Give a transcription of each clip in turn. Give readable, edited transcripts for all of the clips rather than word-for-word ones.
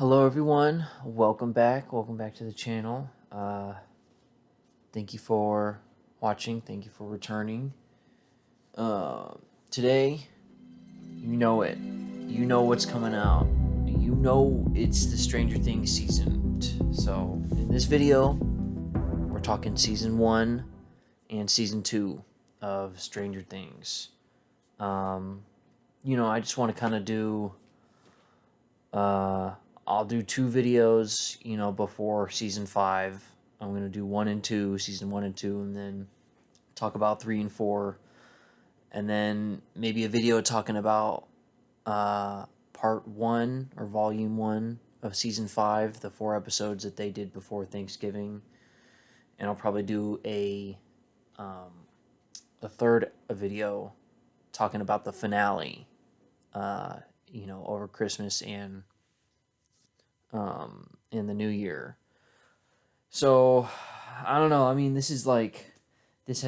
Hello everyone, welcome back. Welcome back to the channel. Thank you for watching. Thank you for returning. Today, you know it. You know what's coming out. You know it's the Stranger Things season. So in this video, we're talking season 1 and season 2 of Stranger Things. I just want to kind of do I'll do 2 videos, before season 5. I'm going to do 1 and 2, season 1 and 2, and then talk about 3 and 4. And then maybe a video talking about part 1 or volume 1 of season 5, the 4 episodes that they did before Thanksgiving. And I'll probably do a third video talking about the finale, over Christmas and in the new year. So, I don't know. I mean, this has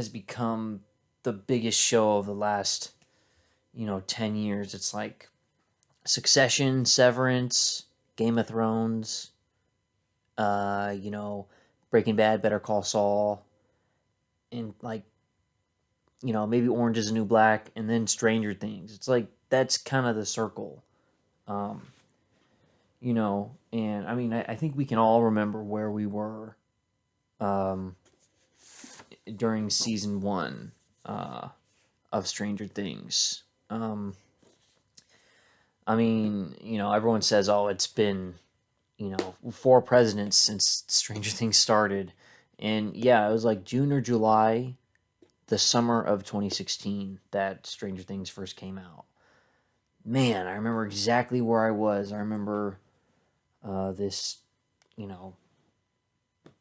become the biggest show of the last, 10 years. It's like Succession, Severance, Game of Thrones, Breaking Bad, Better Call Saul, and maybe Orange is the New Black, and then Stranger Things. It's like, that's kind of the circle. Um, and I mean, I think we can all remember where we were during season 1 of Stranger Things. I mean, everyone says, oh, it's been, 4 presidents since Stranger Things started. And yeah, it was like June or July, the summer of 2016, that Stranger Things first came out. Man, I remember exactly where I was. I remember this,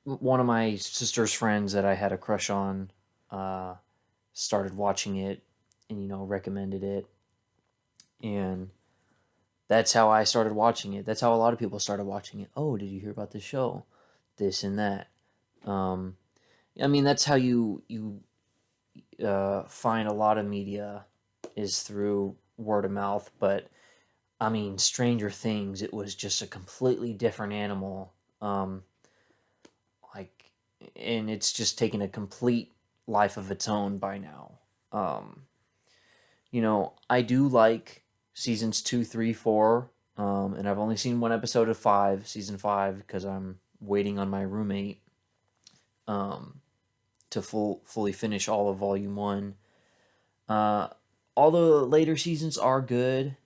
one of my sister's friends that I had a crush on started watching it and, recommended it. And that's how I started watching it. That's how a lot of people started watching it. Oh, did you hear about this show? This and that. I mean, that's how you find a lot of media, is through word of mouth. But I mean, Stranger Things, it was just a completely different animal. Like, and it's just taken a complete life of its own by now. I do like seasons 2, 3, 4, and I've only seen 1 episode of season 5, because I'm waiting on my roommate to fully finish all of volume 1. All the later seasons are good,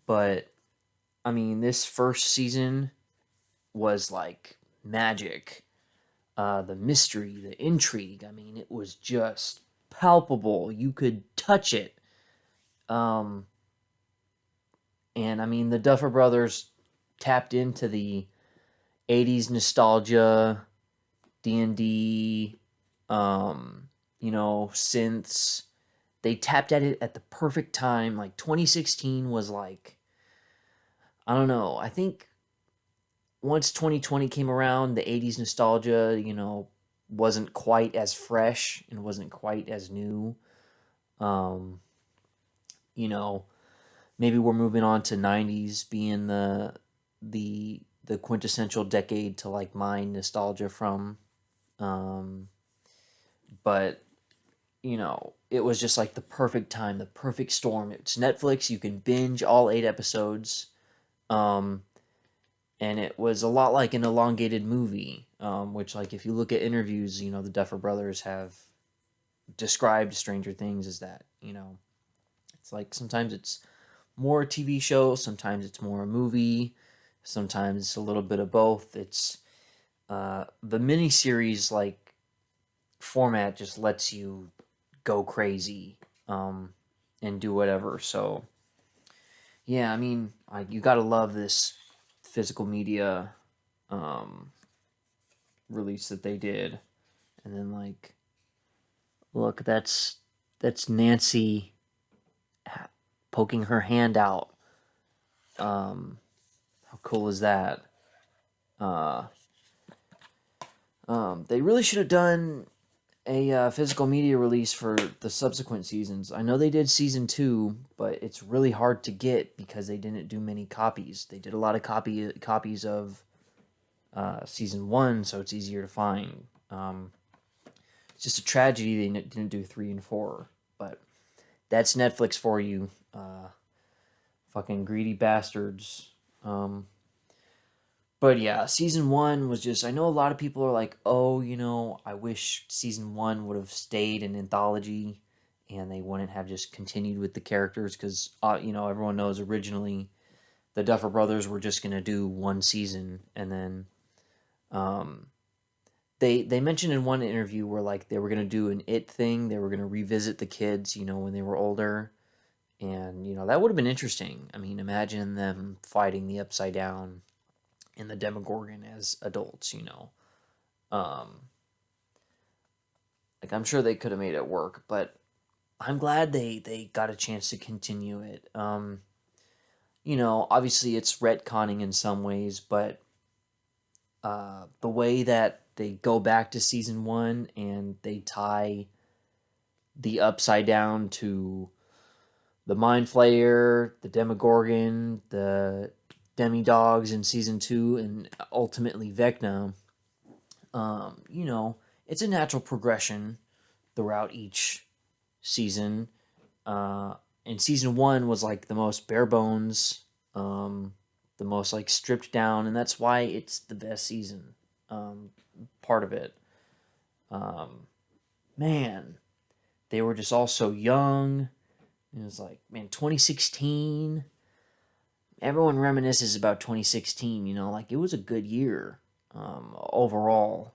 but I mean, this first season was like magic. The mystery, the intrigue, I mean, it was just palpable. You could touch it. And I mean, the Duffer Brothers tapped into the 80s nostalgia, D&D, synths. They tapped at it at the perfect time. Like 2016 was like, I don't know. I think once 2020 came around, the 80s nostalgia, wasn't quite as fresh and wasn't quite as new. Um, you know, Maybe we're moving on to 90s being the quintessential decade to like mine nostalgia from. Um, but it was just like the perfect time, the perfect storm. It's Netflix, you can binge all 8 episodes. Um, and it was a lot like an elongated movie, which, like, if you look at interviews, the Duffer Brothers have described Stranger Things as that. It's like sometimes it's more a TV show, sometimes it's more a movie, sometimes it's a little bit of both. It's the miniseries like format just lets you go crazy and do whatever. So yeah, I mean, you gotta love this physical media um, release that they did, and then like, look, that's Nancy poking her hand out. How cool is that? Uh, they really should have done a physical media release for the subsequent seasons. I know they did season 2, but it's really hard to get because they didn't do many copies. They did a lot of copies of season 1, so it's easier to find. It's just a tragedy they didn't do 3 and 4, but that's Netflix for you. Fucking greedy bastards. But yeah, season 1 was just. I know a lot of people are like, oh, I wish season 1 would have stayed an anthology and they wouldn't have just continued with the characters because, everyone knows originally the Duffer Brothers were just going to do one season and then. They mentioned in one interview where like they were going to do an It thing. They were going to revisit the kids, when they were older. And, that would have been interesting. I mean, imagine them fighting the Upside Down and the Demogorgon as adults, Um, like, I'm sure they could have made it work, but I'm glad they got a chance to continue it. Obviously it's retconning in some ways, but the way that they go back to season 1 and they tie the Upside Down to the Mind Flayer, the Demogorgon, the Demi-Dogs in season 2, and ultimately Vecna. It's a natural progression throughout each season. And season 1 was like the most bare bones, the most like stripped down, and that's why it's the best season. Part of it. Man, they were just all so young. It was like, man, 2016. Everyone reminisces about 2016. Like it was a good year overall.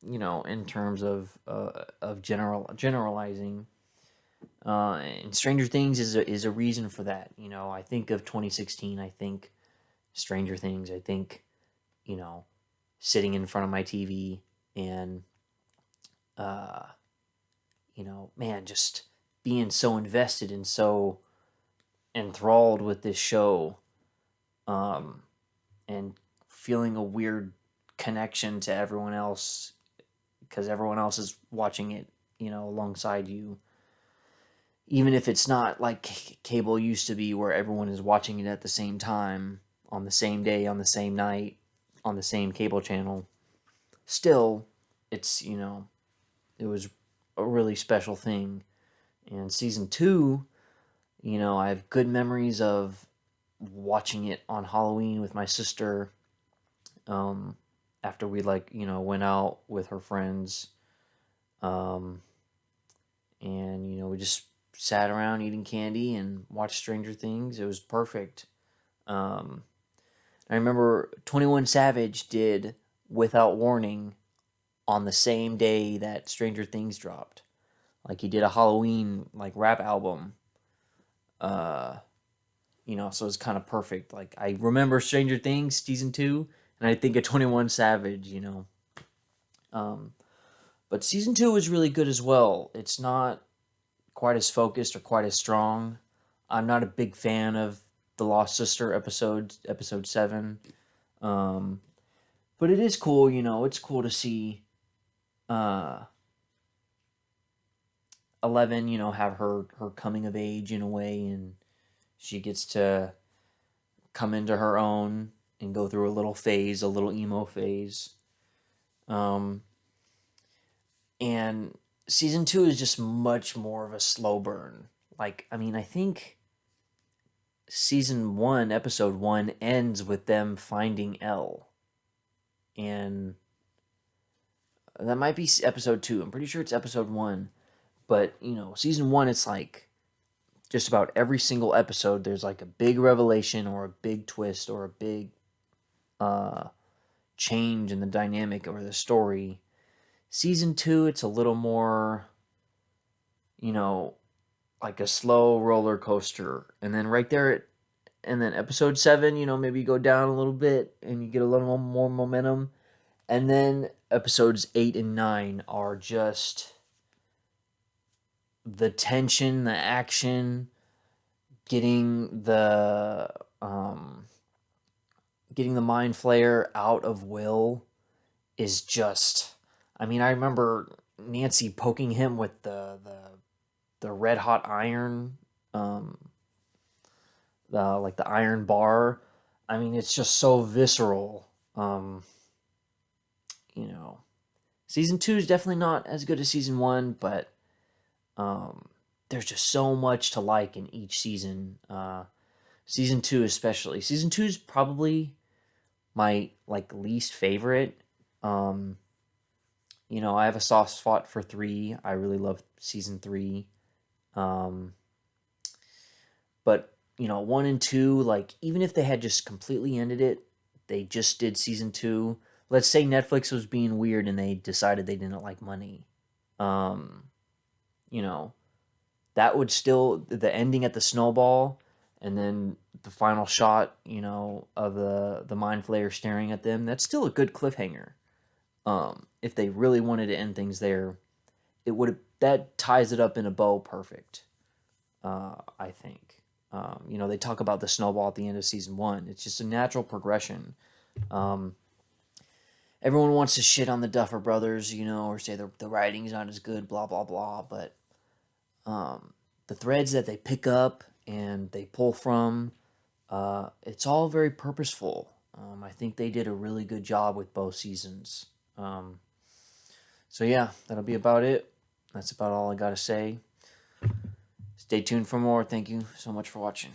In terms of generalizing. And Stranger Things is a reason for that. I think of 2016. I think Stranger Things. I think, sitting in front of my TV and, uh, man, just being so invested and so enthralled with this show, and feeling a weird connection to everyone else because everyone else is watching it, alongside you. Even if it's not like cable used to be, where everyone is watching it at the same time, on the same day, on the same night, on the same cable channel, still, it's, it was a really special thing. And season 2, I have good memories of watching it on Halloween with my sister. After we went out with her friends, and we just sat around eating candy and watched Stranger Things. It was perfect. I remember 21 Savage did Without Warning on the same day that Stranger Things dropped. Like he did a Halloween like rap album. Uh, so it's kind of perfect. Like I remember Stranger Things season 2, and I think of 21 Savage. Um, but season 2 is really good as well. It's not quite as focused or quite as strong. I'm not a big fan of the Lost Sister episode 7. But it is cool, it's cool to see uh 11, have her coming of age in a way, and she gets to come into her own and go through a little emo phase. Um and season 2 is just much more of a slow burn. Like, I mean, I think season 1, episode 1 ends with them finding Elle. And that might be episode 2. I'm pretty sure it's episode 1. But, season 1, it's like just about every single episode, there's like a big revelation or a big twist or a big change in the dynamic or the story. Season 2, it's a little more, like a slow roller coaster. And then right there, and then episode 7, maybe you go down a little bit and you get a little more momentum. And then episodes 8 and 9 are just the tension, the action, getting the Mind Flayer out of Will is just. I mean, I remember Nancy poking him with the red hot iron, um, like the iron bar. I mean, it's just so visceral. You know, season two is definitely not as good as season one, but um, there's just so much to like in each season. Season two, especially. Season two is probably my like least favorite. Um, I have a soft spot for three. I really love season three. Um, but one and two, like even if they had just completely ended it, they just did season two. Let's say Netflix was being weird and they decided they didn't like money. Um, you know, that would still the ending at the snowball, and then the final shot, of the mind flayer staring at them. That's still a good cliffhanger. If they really wanted to end things there, it would that ties it up in a bow perfect. I think. They talk about the snowball at the end of season one. It's just a natural progression. Um, Everyone wants to shit on the Duffer Brothers, or say the writing's not as good, blah blah blah. But the threads that they pick up and they pull from, it's all very purposeful. I think they did a really good job with both seasons. So yeah, that'll be about it. That's about all I gotta say. Stay tuned for more. Thank you so much for watching.